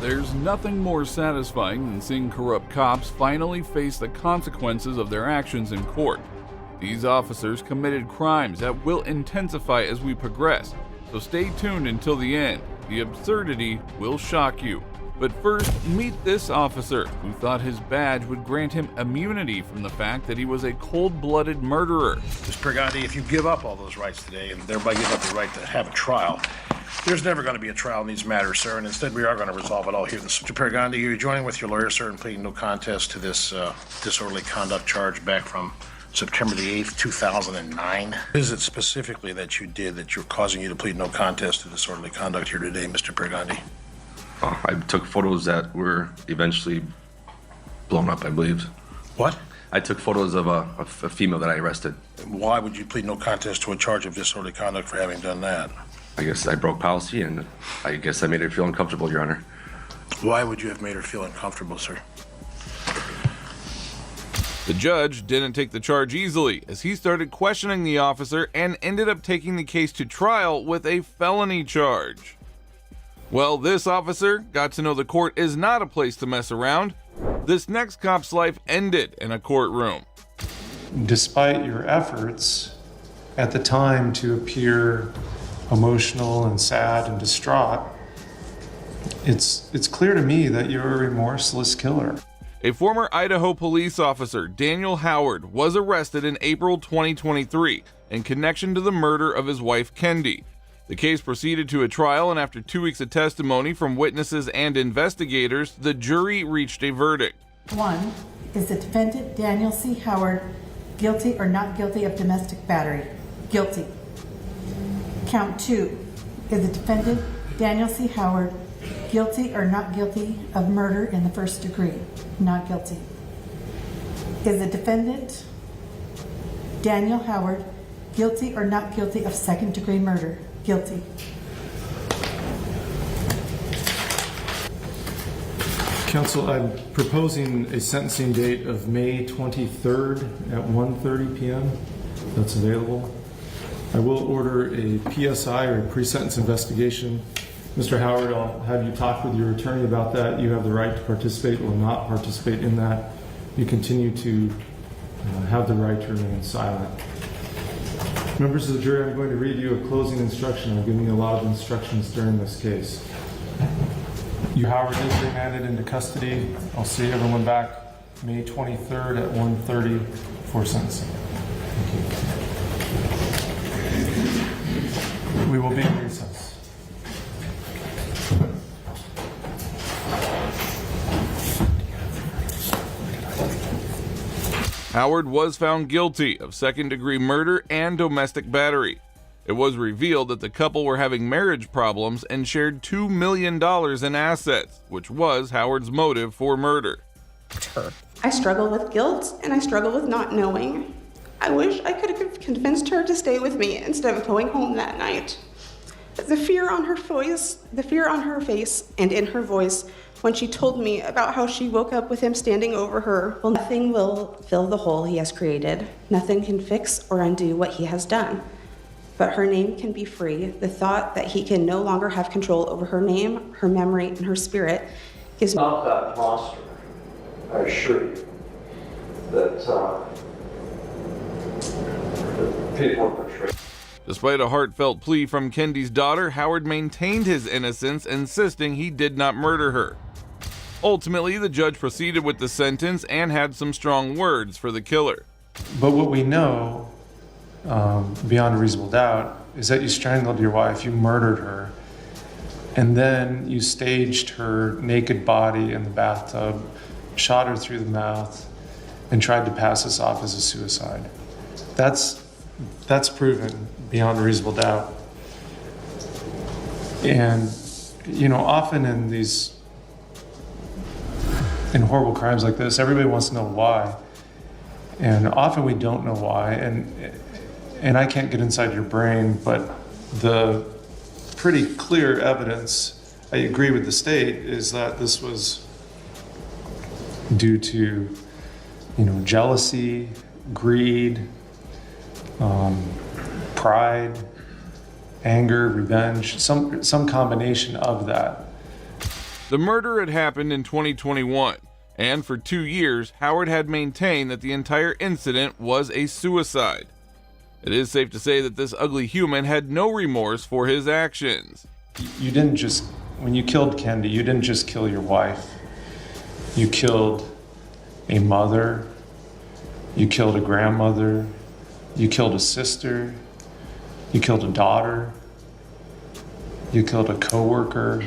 There's nothing more satisfying than seeing corrupt cops finally face the consequences of their actions in court. These officers committed crimes that will intensify as we progress, so stay tuned until the end. The absurdity will shock you. But first, meet this officer who thought his badge would grant him immunity from the fact that he was a cold-blooded murderer. Mr. Pregandi, if you give up all those rights today and thereby give up the right to have a trial, there's never going to be a trial in these matters, sir, and instead we are going to resolve it all here. Mr. Pregandi, you're joining with your lawyer, sir, and pleading no contest to this disorderly conduct charge back from September the 8th, 2009. What is it specifically that you did that you're causing you to plead no contest to disorderly conduct here today, Mr. Pregandi? I took photos that were eventually blown up, I believe. What? I took photos of a female that I arrested. Why would you plead no contest to a charge of disorderly conduct for having done that? I guess I broke policy, and I guess I made her feel uncomfortable, Your Honor. Why would you have made her feel uncomfortable, sir? The judge didn't take the charge easily, as he started questioning the officer and ended up taking the case to trial with a felony charge. Well, this officer got to know the court is not a place to mess around. This next cop's life ended in a courtroom. Despite your efforts at the time to appear emotional and sad and distraught, it's clear to me that you're a remorseless killer. A former Idaho police officer, Daniel Howard, was arrested in April 2023 in connection to the murder of his wife, Kendi. The case proceeded to a trial, and after 2 weeks of testimony from witnesses and investigators, the jury reached a verdict. 1. Is the defendant, Daniel C. Howard, guilty or not guilty of domestic battery? Guilty. Count 2. Is the defendant, Daniel C. Howard, guilty or not guilty of murder in the first degree? Not guilty. Is the defendant, Daniel Howard, guilty or not guilty of second degree murder? Guilty. Counsel, I'm proposing a sentencing date of May 23rd at 1:30 p.m. That's available. I will order a PSI or a pre-sentence investigation. Mr. Howard, I'll have you talk with your attorney about that. You have the right to participate or not participate in that. You continue to have the right to remain silent. Members of the jury, I'm going to read you a closing instruction. I'm giving you a lot of instructions during this case. You, Howard, is remanded into custody. I'll see everyone back May 23rd at 1:30 for sentencing. Thank you. We will be in recess. Howard was found guilty of second-degree murder and domestic battery. It was revealed that the couple were having marriage problems and shared $2 million in assets, which was Howard's motive for murder. I struggle with guilt, and I struggle with not knowing. I wish I could have convinced her to stay with me instead of going home that night. The fear on her face and in her voice when she told me about how she woke up with him standing over her. Well, nothing will fill the hole he has created. Nothing can fix or undo what he has done. But her name can be free. The thought that he can no longer have control over her name, her memory, and her spirit gives me... Not that monster, I assure you, that people portray. Despite a heartfelt plea from Kendi's daughter, Howard maintained his innocence, insisting he did not murder her. Ultimately, the judge proceeded with the sentence and had some strong words for the killer. But what we know, beyond a reasonable doubt, is that you strangled your wife, you murdered her, and then you staged her naked body in the bathtub, shot her through the mouth, and tried to pass this off as a suicide. That's proven beyond a reasonable doubt. And, you know, often in horrible crimes like this, everybody wants to know why. And often we don't know why. And I can't get inside your brain, but the pretty clear evidence, I agree with the state, is that this was due to, you know, jealousy, greed, pride, anger, revenge, some combination of that. The murder had happened in 2021, and for 2 years, Howard had maintained that the entire incident was a suicide. It is safe to say that this ugly human had no remorse for his actions. You didn't just, when you killed Kendi, you didn't just kill your wife. You killed a mother, you killed a grandmother, you killed a sister, you killed a daughter, you killed a coworker.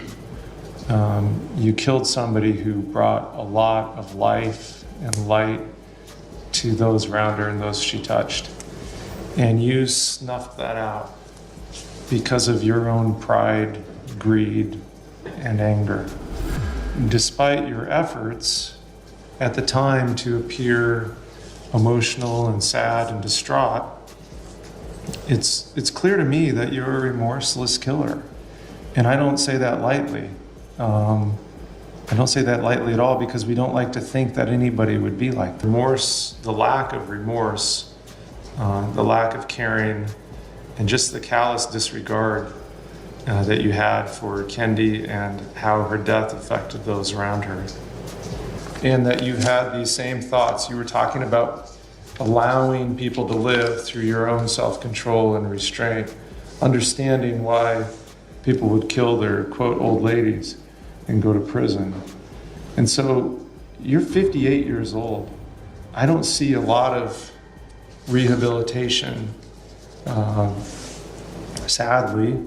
You killed somebody who brought a lot of life and light to those around her and those she touched. And you snuffed that out because of your own pride, greed, and anger. Despite your efforts at the time to appear emotional and sad and distraught, it's clear to me that you're a remorseless killer. And I don't say that lightly. I don't say that lightly at all because we don't like to think that anybody would be like that. Remorse, the lack of remorse, the lack of caring, and just the callous disregard that you had for Kendi and how her death affected those around her. And that you had these same thoughts. You were talking about allowing people to live through your own self-control and restraint, understanding why people would kill their, quote, old ladies and go to prison. And so you're 58 years old. I don't see a lot of rehabilitation, sadly,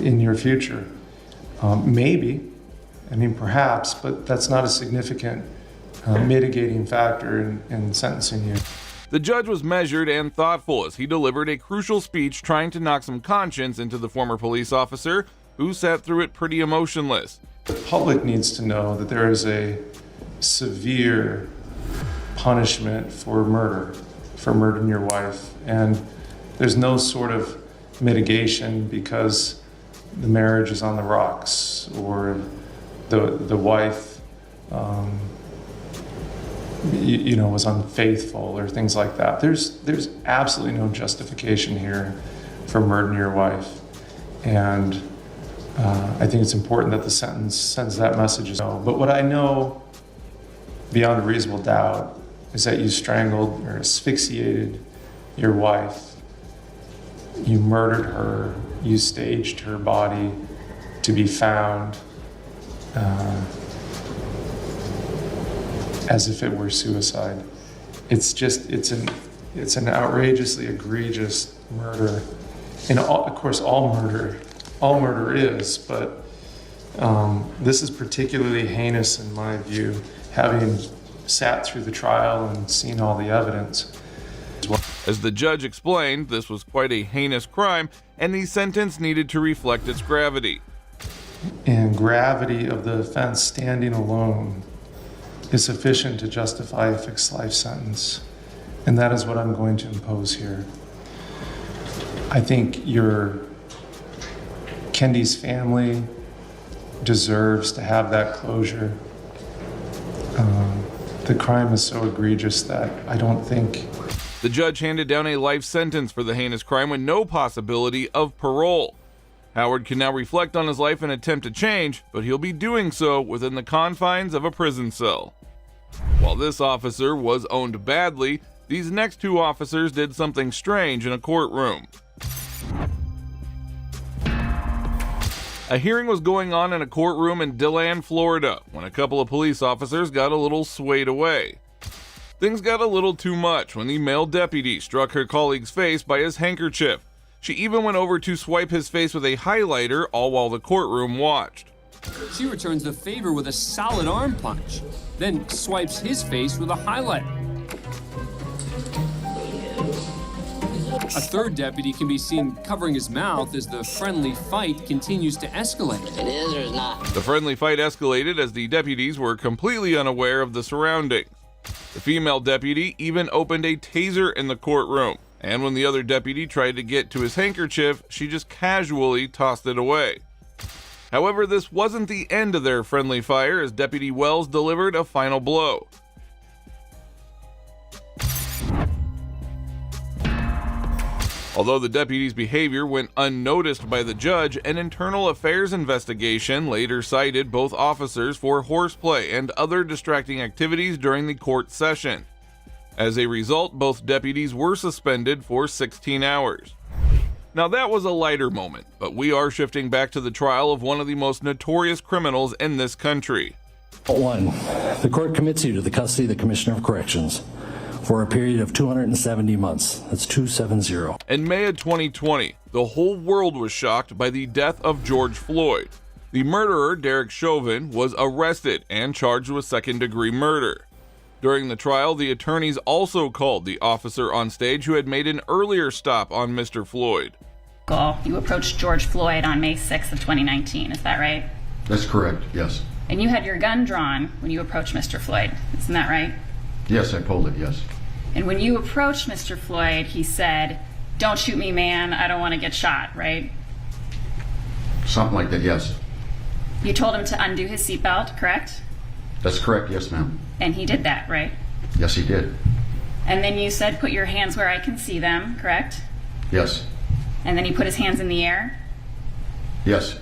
in your future. Maybe, perhaps, but that's not a significant mitigating factor in sentencing you. The judge was measured and thoughtful as he delivered a crucial speech trying to knock some conscience into the former police officer, who sat through it pretty emotionless. The public needs to know that there is a severe punishment for murdering your wife. And there's no sort of mitigation because the marriage is on the rocks or the wife was unfaithful or things like that. There's absolutely no justification here for murdering your wife. And I think it's important that the sentence sends that message. But what I know beyond a reasonable doubt is that you strangled or asphyxiated your wife. You murdered her. You staged her body to be found as if it were suicide. It's an outrageously egregious murder. And of course, all murder is, but this is particularly heinous in my view, having sat through the trial and seen all the evidence. As the judge explained, this was quite a heinous crime, and the sentence needed to reflect its gravity. And gravity of the offense standing alone is sufficient to justify a fixed life sentence. And that is what I'm going to impose here. I think Kendi's family deserves to have that closure. The crime is so egregious that I don't think... The judge handed down a life sentence for the heinous crime with no possibility of parole. Howard can now reflect on his life and attempt to change, but he'll be doing so within the confines of a prison cell. While this officer was owned badly, these next two officers did something strange in a courtroom. A hearing was going on in a courtroom in DeLand, Florida, when a couple of police officers got a little swayed away. Things got a little too much when the male deputy struck her colleague's face by his handkerchief. She even went over to swipe his face with a highlighter, all while the courtroom watched. She returns the favor with a solid arm punch, then swipes his face with a highlighter. A third deputy can be seen covering his mouth as the friendly fight continues to escalate. It is or is not? The friendly fight escalated as the deputies were completely unaware of the surroundings. The female deputy even opened a taser in the courtroom, and when the other deputy tried to get to his handkerchief, she just casually tossed it away. However, this wasn't the end of their friendly fire as Deputy Wells delivered a final blow. Although the deputy's behavior went unnoticed by the judge, an internal affairs investigation later cited both officers for horseplay and other distracting activities during the court session. As a result, both deputies were suspended for 16 hours. Now that was a lighter moment, but we are shifting back to the trial of one of the most notorious criminals in this country. 1. The court commits you to the custody of the Commissioner of Corrections for a period of 270 months. That's 270. In May of 2020, the whole world was shocked by the death of George Floyd. The murderer, Derek Chauvin, was arrested and charged with second-degree murder. During the trial, the attorneys also called the officer on stage who had made an earlier stop on Mr. Floyd. You approached George Floyd on May 6th of 2019, is that right? That's correct, yes. And you had your gun drawn when you approached Mr. Floyd, isn't that right? Yes, I pulled it, yes. And when you approached Mr. Floyd, he said, "Don't shoot me, man, I don't want to get shot," right? Something like that, yes. You told him to undo his seatbelt, correct? That's correct, yes, ma'am. And he did that, right? Yes, he did. And then you said, "Put your hands where I can see them," correct? Yes. And then he put his hands in the air? Yes.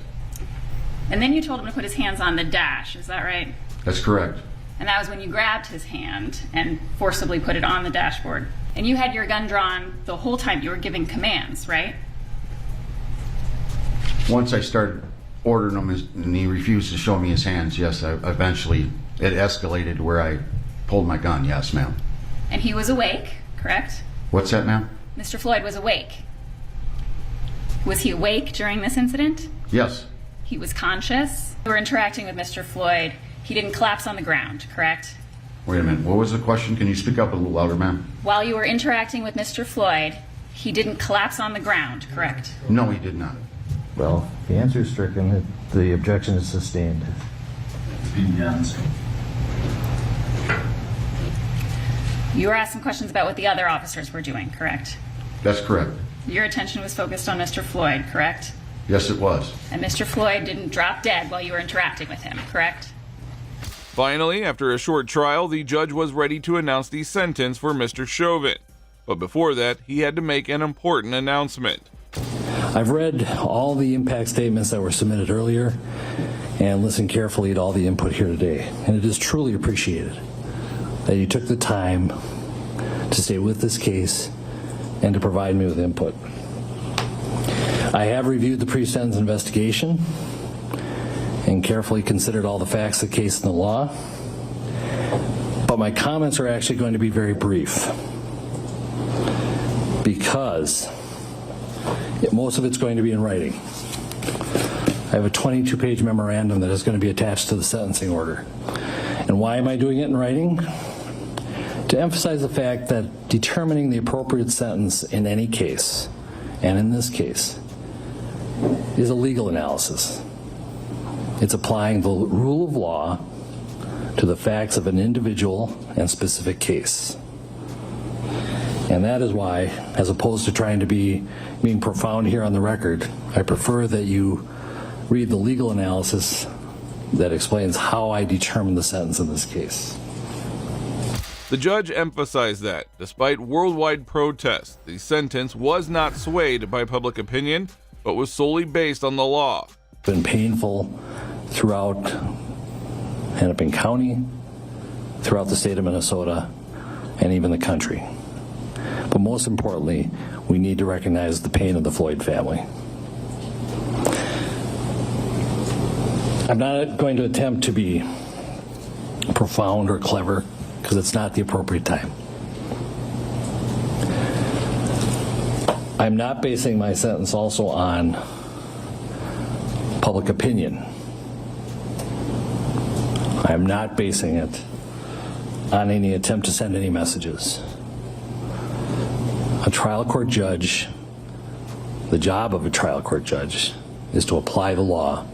And then you told him to put his hands on the dash, is that right? That's correct. And that was when you grabbed his hand and forcibly put it on the dashboard. And you had your gun drawn the whole time you were giving commands, right? Once I started ordering him and he refused to show me his hands, yes, eventually it escalated where I pulled my gun, yes, ma'am. And he was awake, correct? What's that, ma'am? Mr. Floyd was awake. Was he awake during this incident? Yes. He was conscious? You were interacting with Mr. Floyd. He didn't collapse on the ground, correct? Wait a minute, what was the question? Can you speak up a little louder, ma'am? While you were interacting with Mr. Floyd, he didn't collapse on the ground, correct? No, he did not. Well, the answer is stricken. The objection is sustained. Yes. You were asking questions about what the other officers were doing, correct? That's correct. Your attention was focused on Mr. Floyd, correct? Yes, it was. And Mr. Floyd didn't drop dead while you were interacting with him, correct? Finally, after a short trial, the judge was ready to announce the sentence for Mr. Chauvin. But before that, he had to make an important announcement. I've read all the impact statements that were submitted earlier and listened carefully to all the input here today. And it is truly appreciated that you took the time to stay with this case and to provide me with input. I have reviewed the pre-sentence investigation and carefully considered all the facts of the case and the law, but my comments are actually going to be very brief because most of it's going to be in writing. I have a 22-page memorandum that is going to be attached to the sentencing order. And why am I doing it in writing? To emphasize the fact that determining the appropriate sentence in any case, and in this case, is a legal analysis. It's applying the rule of law to the facts of an individual and specific case. And that is why, as opposed to trying to being profound here on the record, I prefer that you read the legal analysis that explains how I determined the sentence in this case. The judge emphasized that, despite worldwide protests, the sentence was not swayed by public opinion, but was solely based on the law. It's been painful throughout Hennepin County, throughout the state of Minnesota, and even the country. But most importantly, we need to recognize the pain of the Floyd family. I'm not going to attempt to be profound or clever because it's not the appropriate time. I'm not basing my sentence also on public opinion. I'm not basing it on any attempt to send any messages. A trial court judge, the job of a trial court judge is to apply the law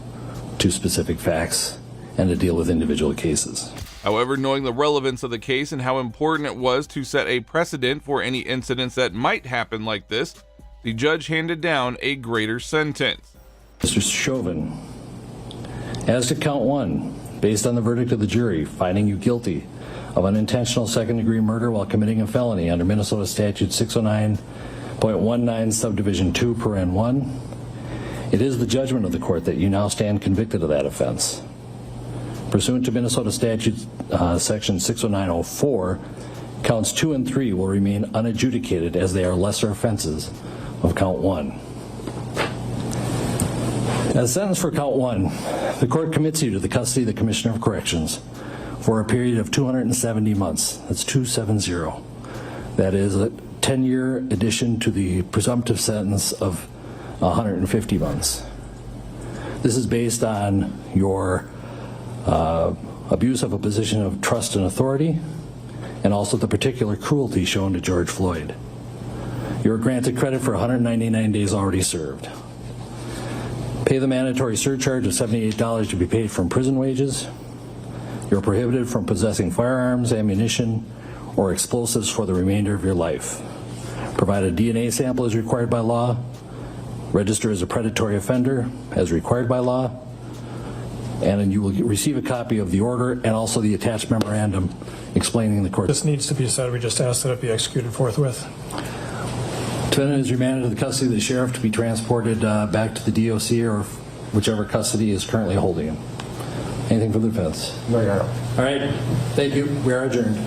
to specific facts and to deal with individual cases. However, knowing the relevance of the case and how important it was to set a precedent for any incidents that might happen like this, the judge handed down a greater sentence. Mr. Chauvin, as to count 1, based on the verdict of the jury finding you guilty of unintentional second-degree murder while committing a felony under Minnesota Statute .19 subdivision 2 paren 1. It is the judgment of the court that you now stand convicted of that offense. Pursuant to Minnesota statute section 60904, counts 2 and 3 will remain unadjudicated as they are lesser offenses of count 1. As sentenced for count 1, the court commits you to the custody of the Commissioner of Corrections for a period of 270 months. That's 270. That is a 10-year addition to the presumptive sentence of 150 months. This is based on your abuse of a position of trust and authority, and also the particular cruelty shown to George Floyd. You are granted credit for 199 days already served. Pay the mandatory surcharge of $78 to be paid from prison wages. You're prohibited from possessing firearms, ammunition, or explosives for the remainder of your life. Provide a DNA sample as required by law. Register as a predatory offender as required by law. And then you will receive a copy of the order and also the attached memorandum explaining the court. This needs to be said. We just ask that it be executed forthwith. Defendant is remanded to the custody of the sheriff to be transported back to the DOC or whichever custody is currently holding him. Anything for the defense? No, Your Honor. All right. Thank you. We are adjourned.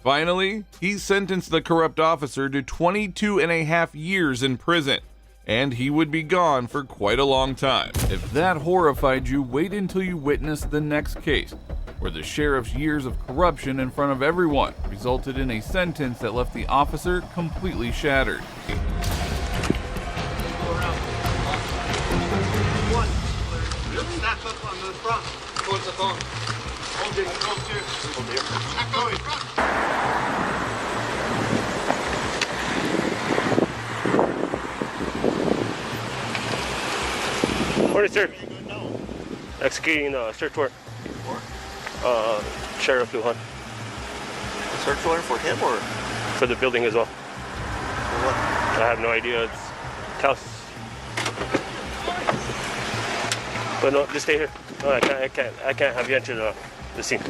Finally, he sentenced the corrupt officer to 22.5 years in prison, and he would be gone for quite a long time. If that horrified you, wait until you witness the next case, where the sheriff's years of corruption in front of everyone resulted in a sentence that left the officer completely shattered. Morning, sir. Executing search warrant. Sheriff Lujan. Search warrant for him or? For the building as well. For what? I have no idea. It's house. But no, just stay here. No, I can't have you enter the scene.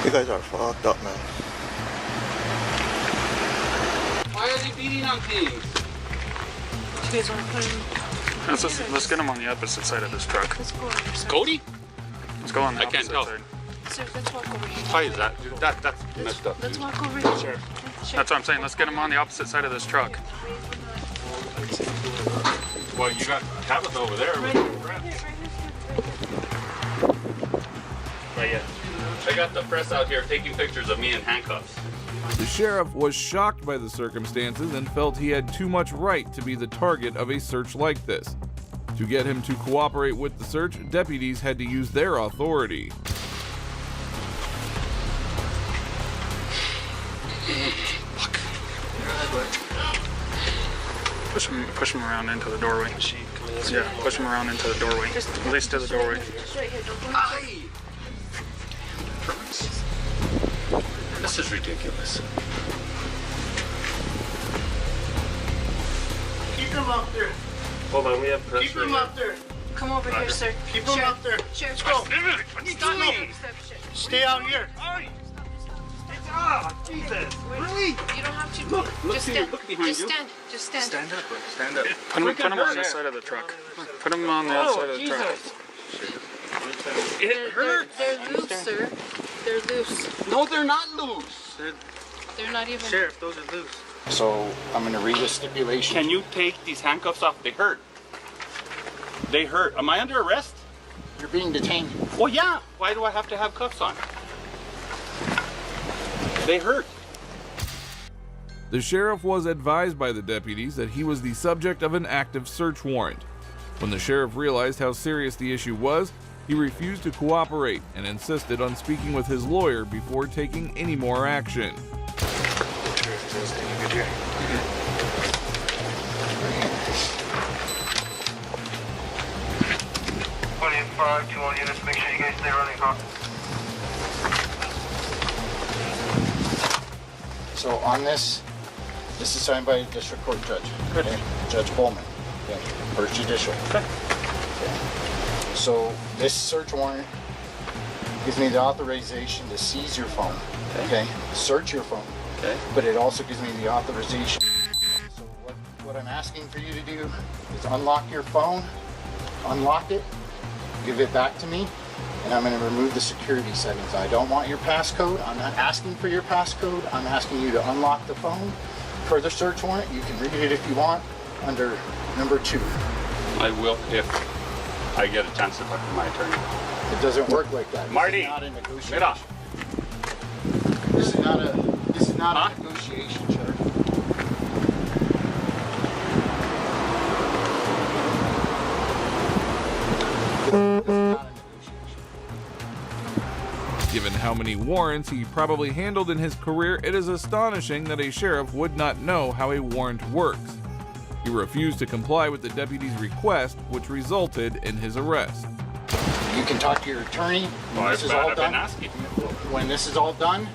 You guys are fucked up, man. Why are they beating on things? You guys want to put him? Let's get him on the opposite side of this truck. Let's go over here, sir. Cody? Let's go on the I can't opposite tell. side. Sir, let's walk over here. Why is that? That's messed up. Let's walk over here. Sure. That's what I'm saying. Let's get him on the opposite side of this truck. Well, you got Tabitha over there. Right, yeah. I got the press out here taking pictures of me in handcuffs. The sheriff was shocked by the circumstances and felt he had too much right to be the target of a search like this. To get him to cooperate with the search, deputies had to use their authority. Push him around into the doorway. Yeah, push him around into the doorway. At least to the doorway. This is ridiculous. Keep them up there. Hold on, we have press. Keep them up there. Come over here, sir. Keep them up there. Sheriff, Let's go. What are you doing? Stay out here. Ah, Jesus. Really? You don't have to. Look just here. stand. Look behind just you. stand. Just stand. Stand up. Stand up. Put him on this side of the truck. Put him on the outside of the truck. It hurts. They're loose, sir. They're loose. No, they're not loose. They're not even. Sheriff, those are loose. So I'm going to read a stipulation. Can you take these handcuffs off? They hurt. They hurt. Am I under arrest? You're being detained. Well, yeah. Why do I have to have cuffs on? They hurt. The sheriff was advised by the deputies that he was the subject of an active search warrant. When the sheriff realized how serious the issue was, he refused to cooperate and insisted on speaking with his lawyer before taking any more action. 25, 21 units, make sure you guys stay running, huh? So on this is signed by a district court judge. Okay? Judge Bowman. Okay. First judicial. Okay. So this search warrant gives me the authorization to seize your phone. Okay. Search your phone. Okay. But it also gives me the authorization. So what I'm asking for you to do is unlock your phone, unlock it, give it back to me, and I'm going to remove the security settings. I don't want your passcode. I'm not asking for your passcode. I'm asking you to unlock the phone. For the search warrant, you can read it if you want under number 2. I will if I get a chance to talk to my attorney. It doesn't work like that. Marty, this is not a negotiation. get off. This is not a negotiation, Sheriff. Given how many warrants he probably handled in his career, it is astonishing that a sheriff would not know how a warrant works. He refused to comply with the deputy's request, which resulted in his arrest. You can talk to your attorney when this is all done. When this is all done,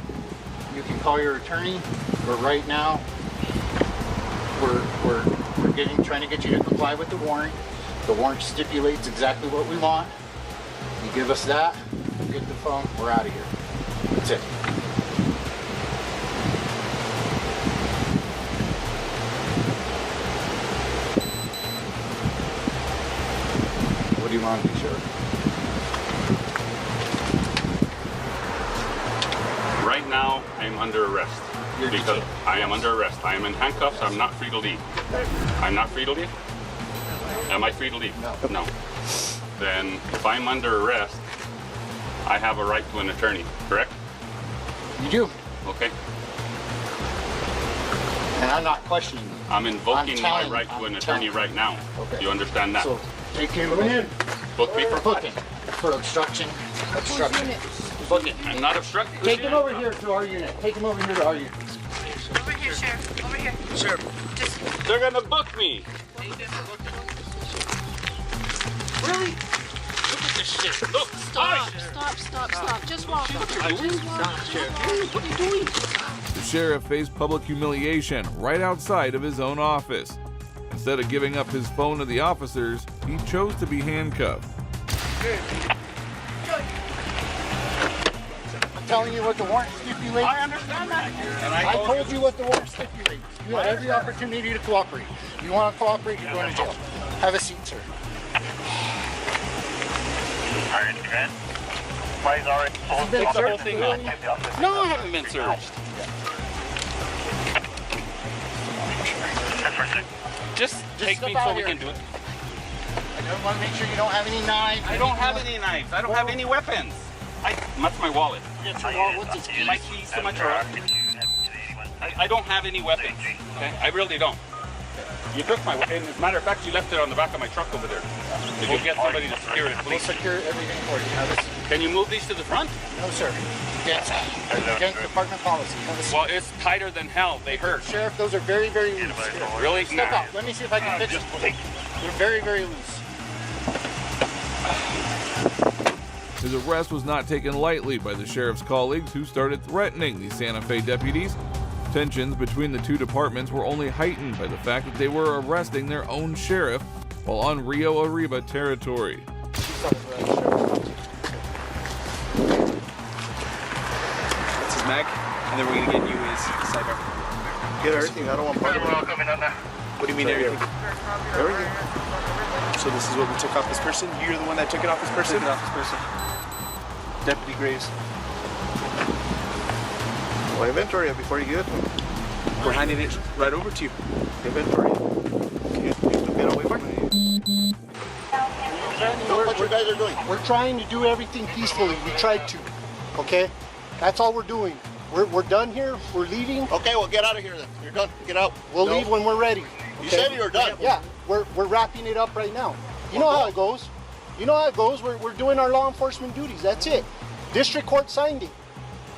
you can call your attorney. But right now, we're trying to get you to comply with the warrant. The warrant stipulates exactly what we want. You give us that, we'll get the phone, we're out of here. That's it. What do you want to do, Sheriff? Right now, I'm under arrest. Because I am under arrest. I am in handcuffs. I'm not free to leave. I'm not free to leave? Am I free to leave? No. Then, if I'm under arrest, I have a right to an attorney, correct? You do. Okay. And I'm not questioning you. I'm invoking my right to an attorney right now. Okay. Do you understand that? So, take him in. Book me for booking. For obstruction. Obstruction. Booking. I'm not obstructing. Take him over here to our unit. Take him over here to our unit. Over here, Sheriff. Over here. Sheriff. They're gonna book me. Really? Look at this shit. Look. Stop. Just walk up. What are you doing? The sheriff faced public humiliation right outside of his own office. Instead of giving up his phone to the officers, he chose to be handcuffed. I'm telling you what the warrant stipulates. I understand that. And I told you what the warrant stipulates. You had every opportunity to cooperate. You want to cooperate, you're going to jail. Have a seat, sir. All right, man. Why is already Take the whole thing off. No, I haven't been searched. Just take me so we can do it. I just want to make sure you don't have any knives. I don't have any knives. I don't have any weapons. That's my wallet. Yes, your wallet. What's it? My keys to my truck. I don't have any weapons. Okay? I really don't. You took my weapon. As a matter of fact, you left it on the back of my truck over there. Did you get somebody to secure it, We'll please? secure everything for you. Have a seat. Can you move these to the front? No, sir. Against department policy. Have a seat. Well, it's tighter than hell. They hurt. Sheriff, those are very, very loose. Really? Step out. Let me see if I can fix them. They're very, very loose. His arrest was not taken lightly by the sheriff's colleagues, who started threatening the Santa Fe deputies. Tensions between the two departments were only heightened by the fact that they were arresting their own sheriff while on Rio Arriba territory. That's his mag, and then we're gonna get you his sidearm. Get everything. I don't want part of it. What do you mean everything? Everything. So this is what we took off this person? You're the one that took it off this person? Took it off this person. Deputy Graves. Well, inventory it before you get it. We're handing it right over to you. Inventory. Get away from me. What you guys are doing? We're trying to do everything peacefully. We tried to. Okay? That's all we're doing. We're done here. We're leaving. Okay, well, get out of here then. You're done. Get out. We'll leave when we're ready. You said you were done. Yeah, we're wrapping it up right now. You know how it goes. You know how it goes. We're doing our law enforcement duties. That's it. District court signed it.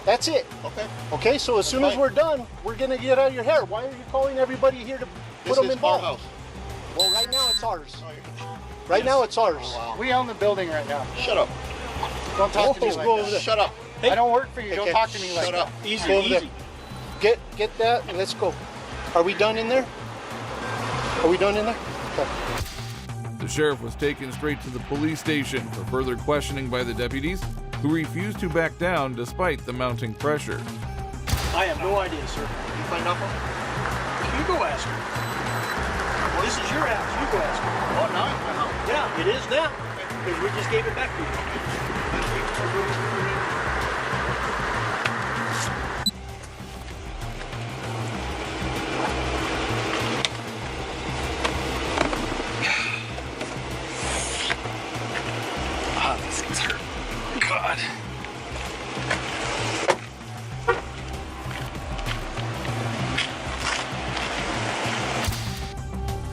That's it. Okay. Okay, so as soon as we're done, we're going to get out of your hair. Why are you calling everybody here to put them in bonds? House. Well, right now it's ours. Right now it's ours. Oh, wow. We own the building right now. Shut up. Don't talk to me like that. Shut up. Hey. I don't work for you. Don't talk to me like Shut that. up. Easy, easy. Get that and let's go. Are we done in there? Are we done in there? Okay. The sheriff was taken straight to the police station for further questioning by the deputies, who refused to back down despite the mounting pressure. I have no idea, sir. You find out from her? You go ask her. Well, this is your house. You go ask her. Oh, now it's my house. Yeah, it is now. Because we just gave it back to you. Ah, these things hurt. God.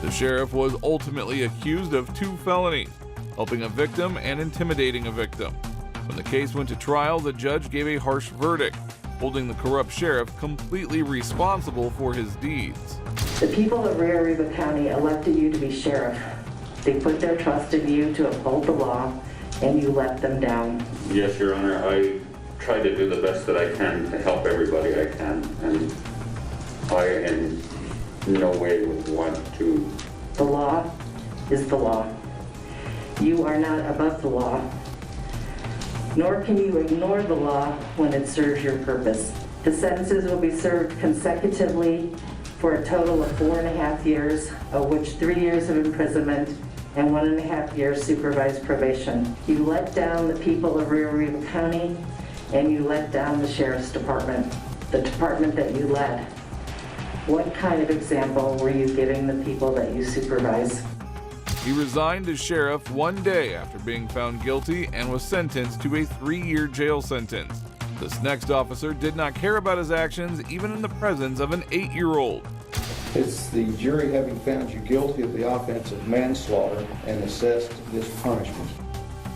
The sheriff was ultimately accused of 2 felonies, helping a victim and intimidating a victim. When the case went to trial, the judge gave a harsh verdict, holding the corrupt sheriff completely responsible for his deeds. The people of Rio Arriba County elected you to be sheriff. They put their trust in you to uphold the law, and you let them down. Yes, Your Honor, I try to do the best that I can to help everybody I can, and I in no way would want to. The law is the law. You are not above the law, nor can you ignore the law when it serves your purpose. The sentences will be served consecutively for a total of 4.5 years, of which 3 years of imprisonment and 1.5 years supervised probation. You let down the people of Rio Arriba County, and you let down the Sheriff's Department, the department that you led. What kind of example were you giving the people that you supervise? He resigned as sheriff 1 day after being found guilty and was sentenced to a 3-year jail sentence. This next officer did not care about his actions, even in the presence of an 8-year-old. It's the jury having found you guilty of the offense of manslaughter and assessed this punishment.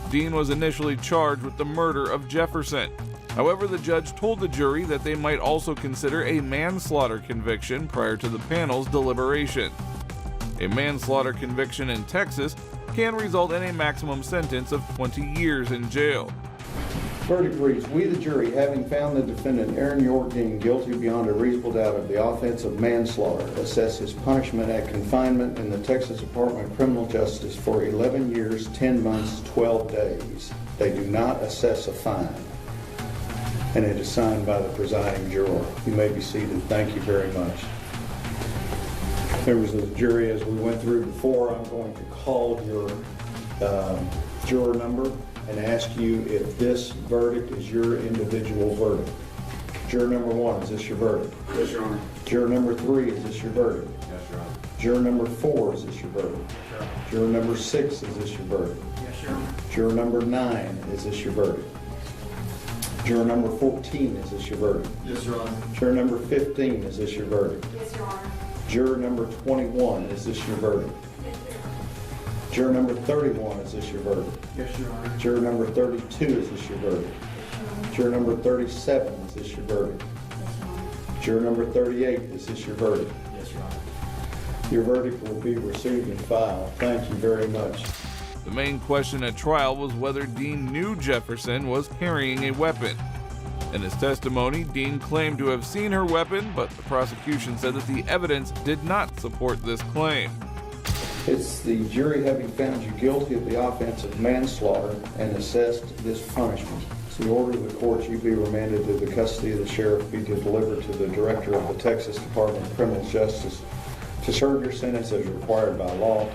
Dean was initially charged with the murder of Jefferson. However, the judge told the jury that they might also consider a manslaughter conviction prior to the panel's deliberation. A manslaughter conviction in Texas can result in a maximum sentence of 20 years in jail. Verdict reads, we the jury, having found the defendant Aaron York Dean guilty beyond a reasonable doubt of the offense of manslaughter, assess his punishment at confinement in the Texas Department of Criminal Justice for 11 years, 10 months, 12 days. They do not assess a fine. And it is signed by the presiding juror. You may be seated. Thank you very much. Members of the jury, as we went through before, I'm going to call your juror number and ask you if this verdict is your individual verdict. Juror number 1, is this your verdict? Yes, Your Honor. Juror number 3, is this your verdict? Yes, Your Honor. Juror number 4, is this your verdict? Yes, Your Honor. Juror number 6, is this your verdict? Yes, Your Honor. Juror number 9, is this your verdict? Juror number 14, is this your verdict? Yes, Your Honor. Juror number 15, is this your verdict? Yes, Your Honor. Juror number 21, is this your verdict? Juror number 31, is this your verdict? Yes, Your Honor. Juror number 32, is this your verdict? Juror number 37, is this your verdict? Juror number 38, is this your verdict? Yes, Your Honor. Your verdict will be received and filed. Thank you very much. The main question at trial was whether Dean knew Jefferson was carrying a weapon. In his testimony, Dean claimed to have seen her weapon, but the prosecution said that the evidence did not support this claim. It's the jury having found you guilty of the offense of manslaughter and assessed this punishment. It's the order of the court you be remanded to the custody of the sheriff, be delivered to the director of the Texas Department of Criminal Justice to serve your sentence as required by law.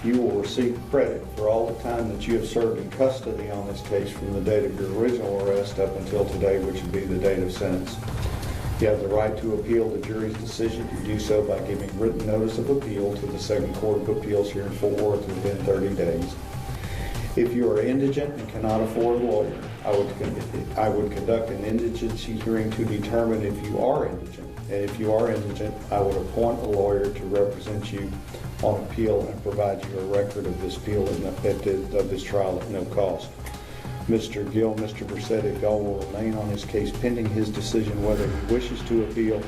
You will receive credit for all the time that you have served in custody on this case from the date of your original arrest up until today, which would be the date of sentence. You have the right to appeal the jury's decision. You do so by giving written notice of appeal to the Second Court of Appeals here in Fort Worth within 30 days. If you are indigent and cannot afford a lawyer, I would conduct an indigency hearing to determine if you are indigent. And if you are indigent, I would appoint a lawyer to represent you on appeal and provide you a record of this appeal of this trial at no cost. Mr. Gill, Mr. Vercetti, Gill will remain on his case pending his decision whether he wishes to appeal,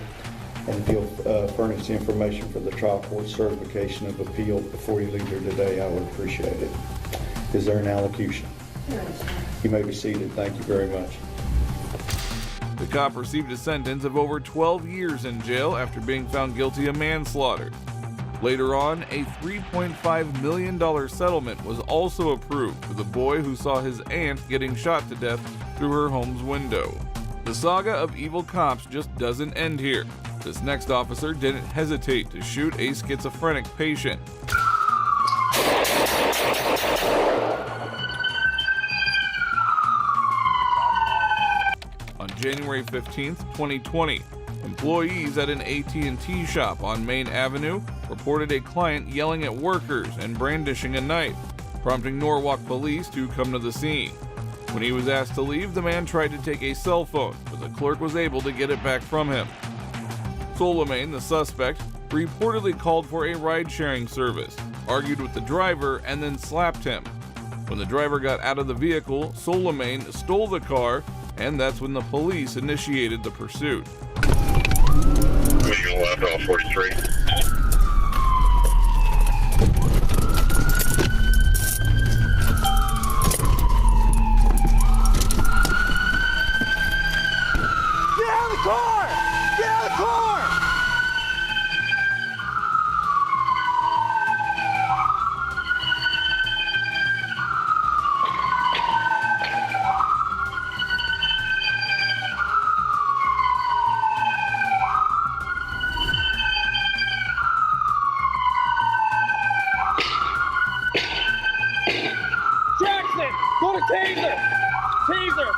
and if he'll furnish the information for the trial court certification of appeal before you leave here today, I would appreciate it. Is there an allocution? Yes. You may be seated. Thank you very much. The cop received a sentence of over 12 years in jail after being found guilty of manslaughter. Later on, a $3.5 million settlement was also approved for the boy who saw his aunt getting shot to death through her home's window. The saga of evil cops just doesn't end here. This next officer didn't hesitate to shoot a schizophrenic patient. On January 15th, 2020, employees at an AT&T shop on Main Avenue reported a client yelling at workers and brandishing a knife, prompting Norwalk police to come to the scene. When he was asked to leave, the man tried to take a cell phone, but the clerk was able to get it back from him. Solomon, the suspect, reportedly called for a ride-sharing service, argued with the driver, and then slapped him. When the driver got out of the vehicle, Solomon stole the car, and that's when the police initiated the pursuit. Moving left on 43. Get out of the car! Get out of the car! Jackson! Go to taser! Taser!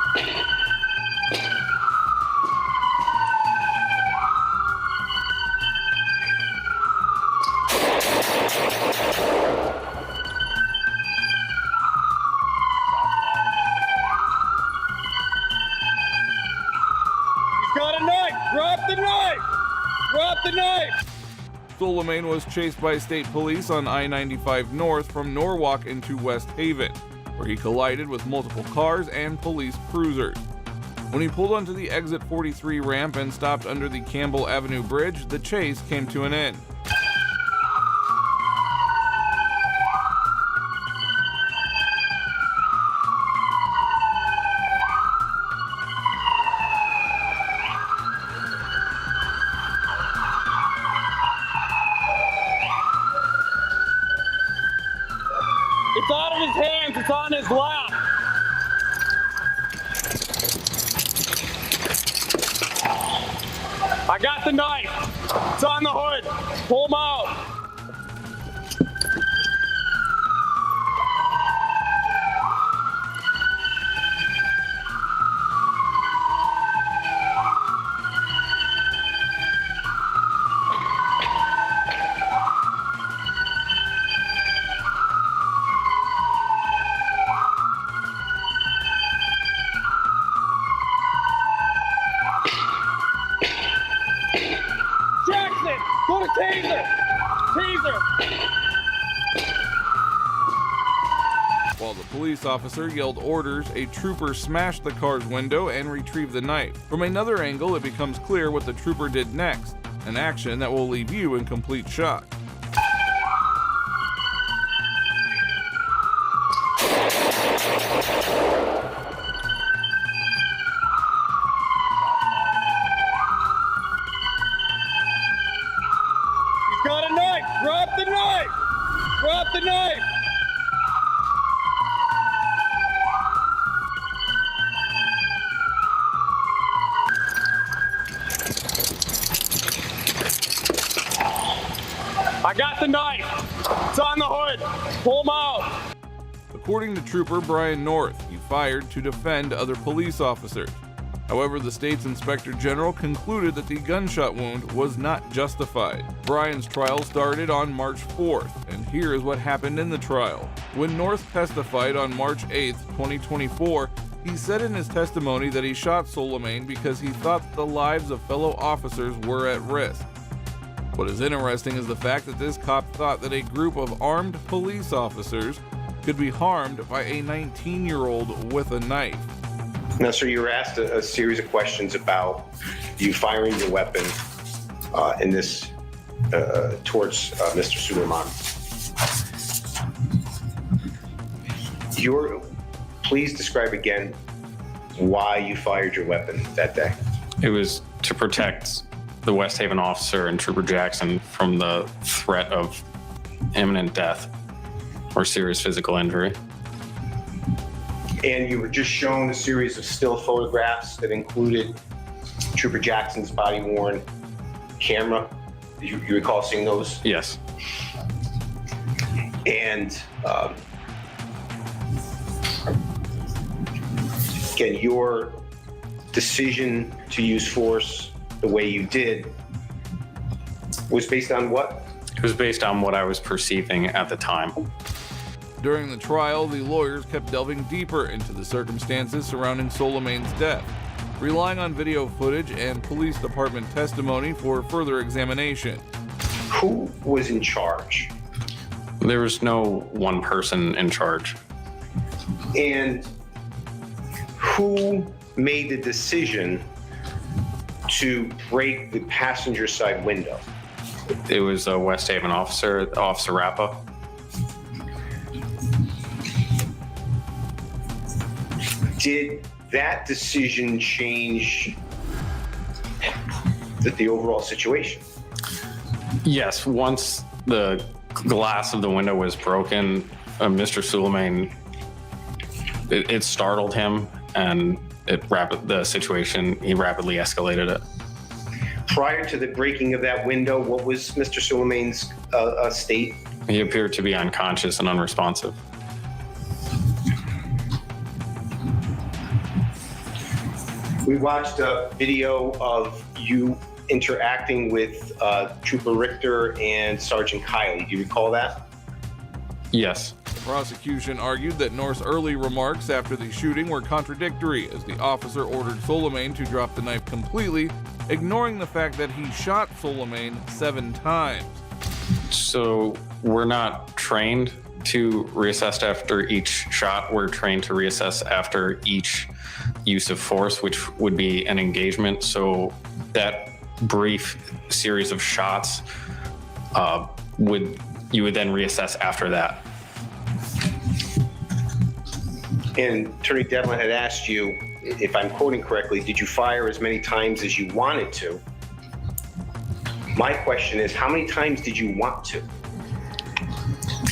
He's got a knife! Drop the knife! Drop the knife! Solomon was chased by state police on I-95 North from Norwalk into West Haven, where he collided with multiple cars and police cruisers. When he pulled onto the exit 43 ramp and stopped under the Campbell Avenue Bridge, the chase came to an end. It's out of his hands, it's on his lap. I got the knife. It's on the hood. Pull him out. Jackson, go to taser. Taser. While the police officer yelled orders, a trooper smashed the car's window and retrieved the knife. From another angle, it becomes clear what the trooper did next, an action that will leave you in complete shock. He's got a knife. Drop the knife. Drop the knife. I got the knife. It's on the hood. Pull him out. According to Trooper Brian North, he fired to defend other police officers. However, the state's inspector general concluded that the gunshot wound was not justified. Brian's trial started on March 4th, and here is what happened in the trial. When North testified on March 8th, 2024, he said in his testimony that he shot Solomon because he thought that the lives of fellow officers were at risk. What is interesting is the fact that this cop thought that a group of armed police officers could be harmed by a 19-year-old with a knife. Now, sir, you were asked a series of questions about you firing your weapon in this towards Mr. Suleiman. Please describe again why you fired your weapon that day. It was to protect the West Haven officer and Trooper Jackson from the threat of imminent death or serious physical injury. And you were just shown a series of still photographs that included Trooper Jackson's body-worn camera. You recall seeing those? Yes. And again, your decision to use force the way you did was based on what? It was based on what I was perceiving at the time. During the trial, the lawyers kept delving deeper into the circumstances surrounding Suleiman's death, relying on video footage and police department testimony for further examination. Who was in charge? There was no one person in charge. And who made the decision to break the passenger side window? It was a West Haven officer, Officer Rappa. Did that decision change the overall situation? Yes, once the glass of the window was broken, Mr. Suleiman, it startled him, and he rapidly escalated it. Prior to the breaking of that window, what was Mr. Suleiman's state? He appeared to be unconscious and unresponsive. We watched a video of you interacting with Trooper Richter and Sergeant Kiley. Do you recall that? Yes. The prosecution argued that North's early remarks after the shooting were contradictory, as the officer ordered Suleiman to drop the knife completely, ignoring the fact that he shot Suleiman 7 times. So we're not trained to reassess after each shot. We're trained to reassess after each use of force, which would be an engagement. So that brief series of shots you would then reassess after that. And Attorney Devlin had asked you, if I'm quoting correctly, did you fire as many times as you wanted to? My question is, how many times did you want to?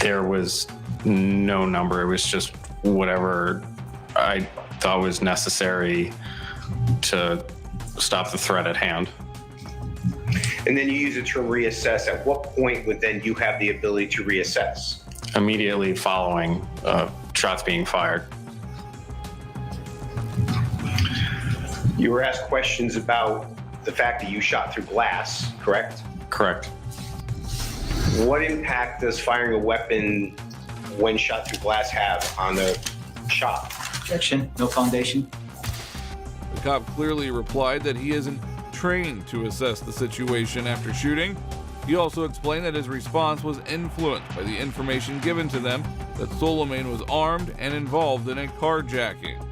There was no number. It was just whatever I thought was necessary to stop the threat at hand. And then you use the term reassess. At what point would then you have the ability to reassess? Immediately following shots being fired. You were asked questions about the fact that you shot through glass, correct? Correct. What impact does firing a weapon when shot through glass have on the shot? Objection, no foundation. The cop clearly replied that he isn't trained to assess the situation after shooting. He also explained that his response was influenced by the information given to them that Suleiman was armed and involved in a carjacking.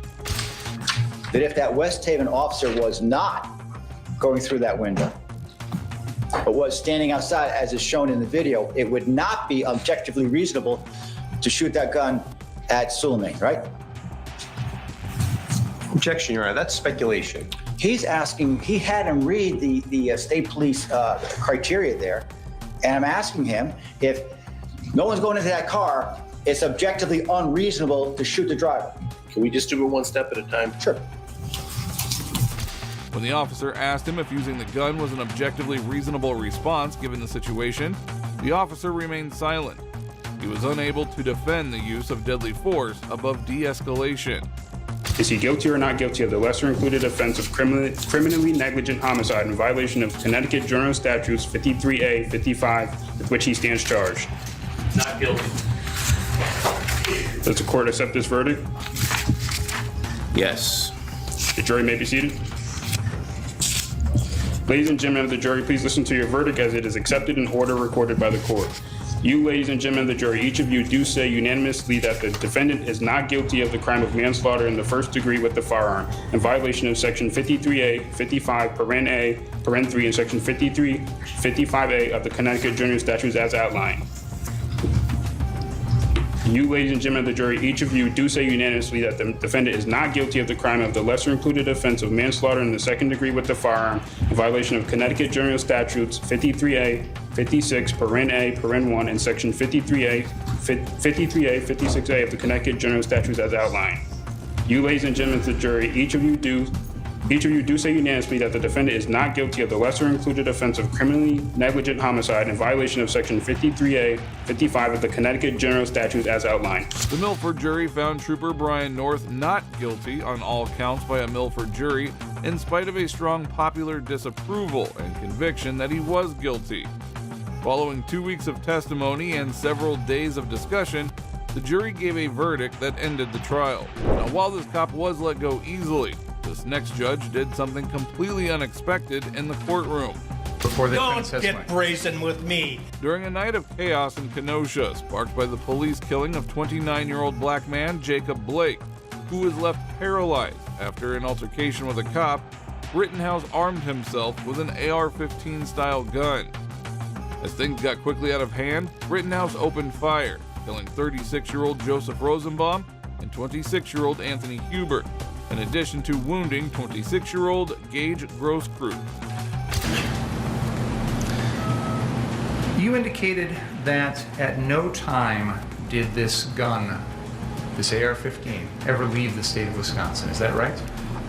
That if that West Haven officer was not going through that window, but was standing outside as is shown in the video, it would not be objectively reasonable to shoot that gun at Suleiman, right? Objection, Your Honor, that's speculation. He's asking, he had him read the state police criteria there, and I'm asking him if no one's going into that car, it's objectively unreasonable to shoot the driver. Can we just do it one step at a time? Sure. When the officer asked him if using the gun was an objectively reasonable response given the situation, the officer remained silent. He was unable to defend the use of deadly force above de-escalation. Is he guilty or not guilty of the lesser included offense of criminally negligent homicide in violation of Connecticut General Statutes 53A, 55, with which he stands charged? Not guilty. Does the court accept this verdict? Yes. The jury may be seated. Ladies and gentlemen of the jury, please listen to your verdict as it is accepted in order recorded by the court. You, ladies and gentlemen of the jury, each of you do say unanimously that the defendant is not guilty of the crime of manslaughter in the first degree with the firearm in violation of Section 53A, 55, paren A, paren 3, and Section 53, 55A of the Connecticut General Statutes as outlined. You, ladies and gentlemen of the jury, each of you do say unanimously that the defendant is not guilty of the crime of the lesser included offense of manslaughter in the second degree with the firearm in violation of Connecticut General Statutes 53A, 56, paren A, paren 1, and Section 53A, 56A of the Connecticut General Statutes as outlined. You, ladies and gentlemen of the jury, each of you do say unanimously that the defendant is not guilty of the lesser included offense of criminally negligent homicide in violation of Section 53A, 55 of the Connecticut General Statutes as outlined. The Milford jury found Trooper Brian North not guilty on all counts by a Milford jury, in spite of a strong popular disapproval and conviction that he was guilty. Following 2 weeks of testimony and several days of discussion, the jury gave a verdict that ended the trial. Now, while this cop was let go easily, this next judge did something completely unexpected in the courtroom. Before the Don't get brazen with me. During a night of chaos in Kenosha, sparked by the police killing of 29-year-old black man Jacob Blake, who was left paralyzed after an altercation with a cop, Rittenhouse armed himself with an AR-15 style gun. As things got quickly out of hand, Rittenhouse opened fire, killing 36-year-old Joseph Rosenbaum and 26-year-old Anthony Hubert, in addition to wounding 26-year-old Gage Grosskreutz. You indicated that at no time did this gun, this AR-15, ever leave the state of Wisconsin. Is that right?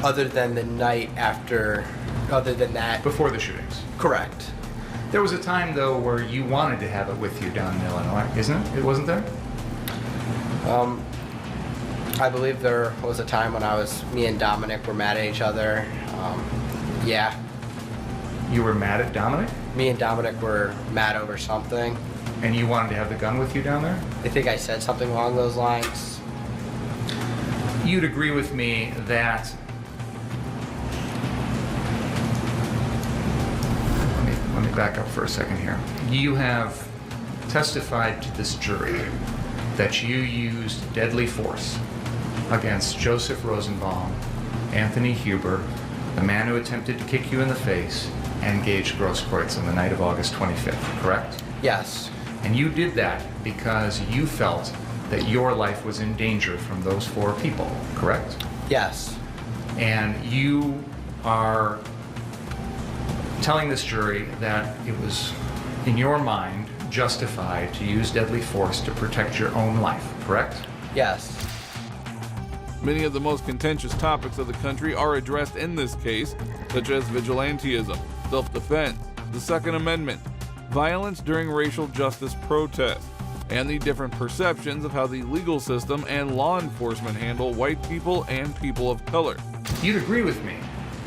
Other than the night after, other than that. Before the shootings? Correct. There was a time, though, where you wanted to have it with you down in Illinois, isn't it? It wasn't there? I believe there was a time when me and Dominic were mad at each other. Yeah. You were mad at Dominic? Me and Dominic were mad over something. And you wanted to have the gun with you down there? I think I said something along those lines. You'd agree with me that... Let me back up for a second here. You have testified to this jury that you used deadly force against Joseph Rosenbaum, Anthony Hubert, the man who attempted to kick you in the face, and Gage Grosskreutz on the night of August 25th, correct? Yes. And you did that because you felt that your life was in danger from those four people, correct? Yes. And you are telling this jury that it was, in your mind, justified to use deadly force to protect your own life, correct? Yes. Many of the most contentious topics of the country are addressed in this case, such as vigilantism, self-defense, the Second Amendment, violence during racial justice protests, and the different perceptions of how the legal system and law enforcement handle white people and people of color. You'd agree with me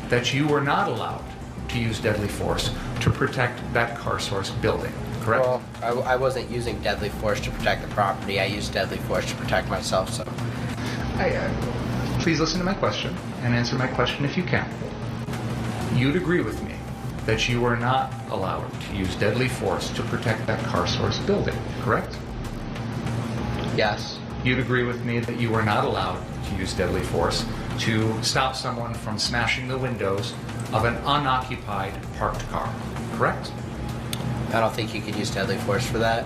that you were not allowed to use deadly force to protect that CarSource building, correct? Well, I wasn't using deadly force to protect the property. I used deadly force to protect myself, so... Please listen to my question and answer my question if you can. You'd agree with me that you were not allowed to use deadly force to protect that CarSource building, correct? Yes. You'd agree with me that you were not allowed to use deadly force to stop someone from smashing the windows of an unoccupied parked car, correct? I don't think you could use deadly force for that.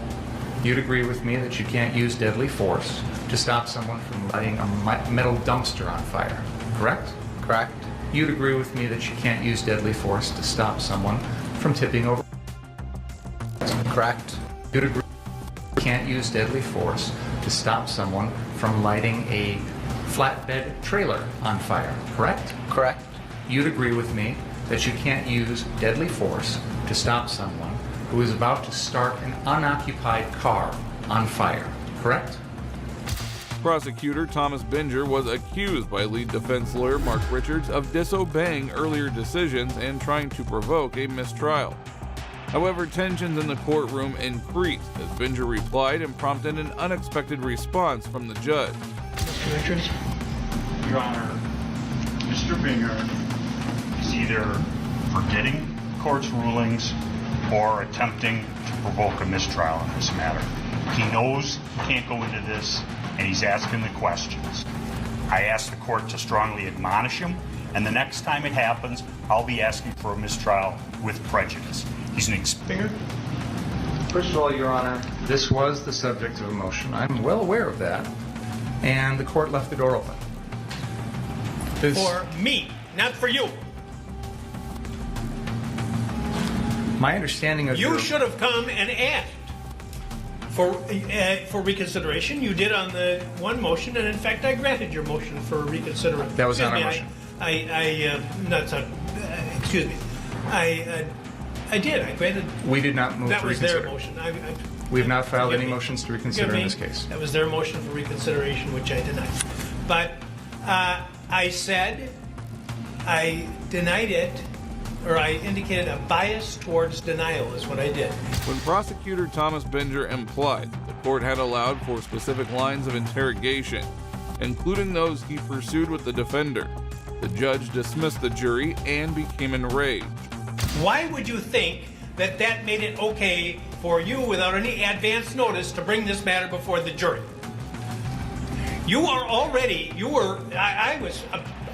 You'd agree with me that you can't use deadly force to stop someone from lighting a metal dumpster on fire, correct? Correct. You'd agree with me that you can't use deadly force to stop someone from tipping over. Correct. You'd agree you can't use deadly force to stop someone from lighting a flatbed trailer on fire, correct? Correct. You'd agree with me that you can't use deadly force to stop someone who is about to start an unoccupied car on fire, correct? Prosecutor Thomas Binger was accused by lead defense lawyer Mark Richards of disobeying earlier decisions and trying to provoke a mistrial. However, tensions in the courtroom increased as Binger replied and prompted an unexpected response from the judge. Mr. Richards? Your Honor, Mr. Binger is either forgetting the court's rulings or attempting to provoke a mistrial in this matter. He knows he can't go into this, and he's asking the questions. I asked the court to strongly admonish him, and the next time it happens, I'll be asking for a mistrial with prejudice. He's an experienced... First of all, Your Honor, this was the subject of a motion. I'm well aware of that, and the court left the door open. For me, not for you. My understanding of You should have come and asked for reconsideration. You did on the one motion, and in fact, I granted your motion for reconsideration. That was not our motion. Excuse me. I did. I granted. We did not move that to was reconsider. Their motion. We have not filed any me. motions to reconsider in this case. That was their motion for reconsideration, which I denied. But I said I denied it, or I indicated a bias towards denial is what I did. When Prosecutor Thomas Binger implied that the court had allowed for specific lines of interrogation, including those he pursued with the defender, the judge dismissed the jury and became enraged. Why would you think that that made it okay for you, without any advance notice, to bring this matter before the jury? I was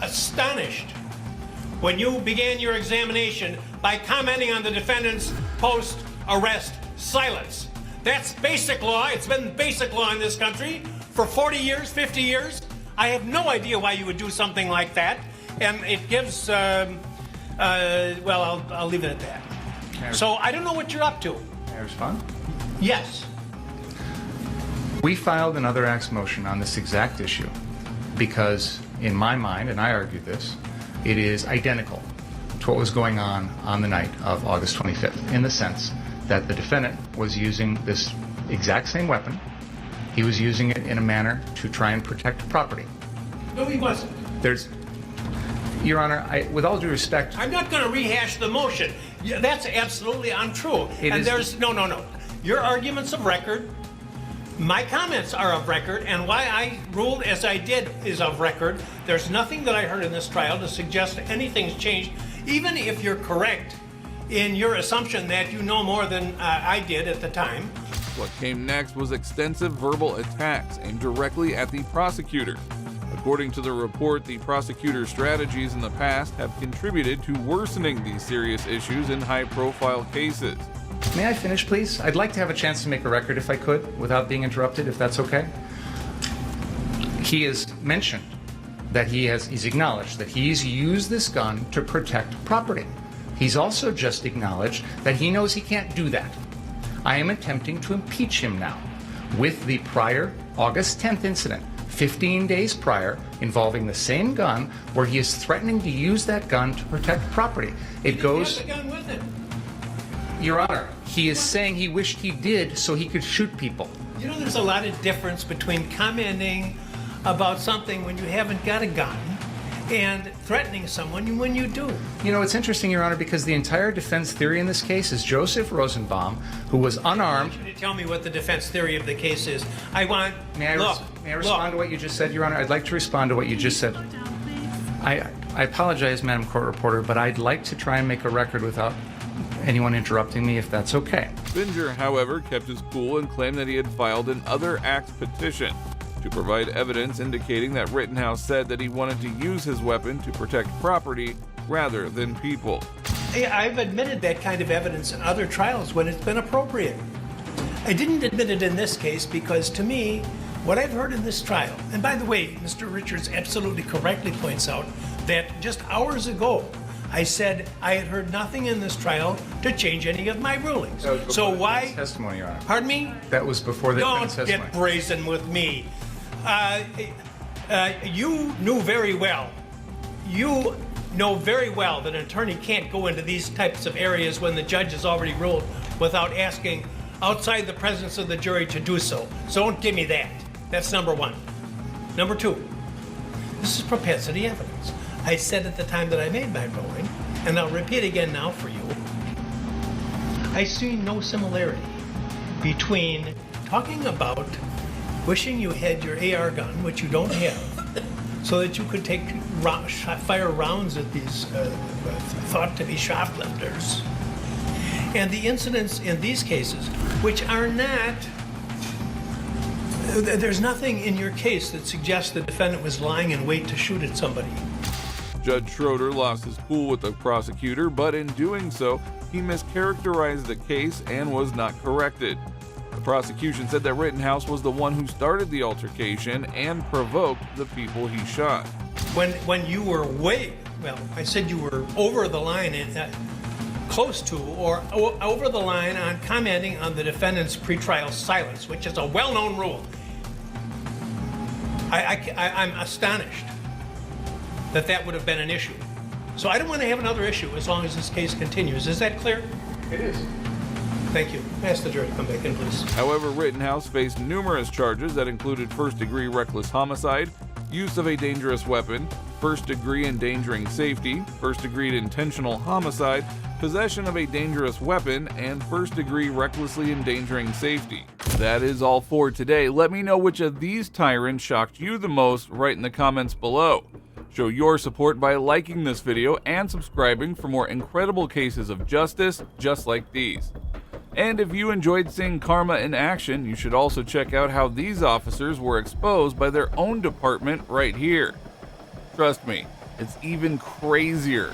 astonished when you began your examination by commenting on the defendant's post-arrest silence. That's basic law. It's been basic law in this country for 40 years, 50 years. I have no idea why you would do something like that. And it gives, I'll leave it at that. So I don't know what you're up to. May I respond? Yes. We filed an other acts motion on this exact issue because, in my mind, and I argued this, it is identical to what was going on the night of August 25th, in the sense that the defendant was using this exact same weapon. He was using it in a manner to try and protect property. No, he wasn't. Your Honor, with all due respect... I'm not going to rehash the motion. Yeah, that's absolutely untrue. No. Your argument's of record. My comments are of record, and why I ruled as I did is of record. There's nothing that I heard in this trial to suggest anything's changed, even if you're correct in your assumption that you know more than I did at the time. What came next was extensive verbal attacks aimed directly at the prosecutor. According to the report, the prosecutor's strategies in the past have contributed to worsening these serious issues in high-profile cases. May I finish, please? I'd like to have a chance to make a record, if I could, without being interrupted, if that's okay. He has mentioned that he's acknowledged that he's used this gun to protect property. He's also just acknowledged that he knows he can't do that. I am attempting to impeach him now with the prior August 10th incident, 15 days prior, involving the same gun, where he is threatening to use that gun to protect property. It goes... He has the gun with him. Your Honor, he is saying he wished he did so he could shoot people. You know, there's a lot of difference between commenting about something when you haven't got a gun and threatening someone when you do. You know, it's interesting, Your Honor, because the entire defense theory in this case is Joseph Rosenbaum, who was unarmed. I want you to tell me what the defense theory of the case is. May I respond to what you just said, Your Honor? I'd like to respond to what you just said. I apologize, Madam Court Reporter, but I'd like to try and make a record without anyone interrupting me, if that's okay. Binger, however, kept his cool and claimed that he had filed an other acts petition to provide evidence indicating that Rittenhouse said that he wanted to use his weapon to protect property rather than people. I've admitted that kind of evidence in other trials when it's been appropriate. I didn't admit it in this case because, to me, what I've heard in this trial, and by the way, Mr. Richards absolutely correctly points out that just hours ago, I said I had heard nothing in this trial to change any of my rulings. So why? Testimony, Your Honor. Pardon me? That was before the defense testimony. Don't get brazen with me. You knew very well. You know very well that an attorney can't go into these types of areas when the judge has already ruled without asking outside the presence of the jury to do so. So don't give me that. That's number one. Number two, this is propensity evidence. I said at the time that I made my ruling, and I'll repeat again now for you, I see no similarity between talking about wishing you had your AR gun, which you don't have, so that you could fire rounds at these thought to be shoplifters, and the incidents in these cases, which are not... There's nothing in your case that suggests the defendant was lying in wait to shoot at somebody. Judge Schroeder lost his cool with the prosecutor, but in doing so, he mischaracterized the case and was not corrected. The prosecution said that Rittenhouse was the one who started the altercation and provoked the people he shot. When you were I said you were over the line in close to or over the line on commenting on the defendant's pretrial silence, which is a well-known rule. I'm astonished that that would have been an issue. So I don't want to have another issue as long as this case continues. Is that clear? It is. Thank you. Ask the jury to come back in, please. However, Rittenhouse faced numerous charges that included first-degree reckless homicide, use of a dangerous weapon, first-degree endangering safety, first-degree intentional homicide, possession of a dangerous weapon, and first-degree recklessly endangering safety. That is all for today. Let me know which of these tyrants shocked you the most right in the comments below. Show your support by liking this video and subscribing for more incredible cases of justice just like these. And if you enjoyed seeing karma in action, you should also check out how these officers were exposed by their own department right here. Trust me, it's even crazier.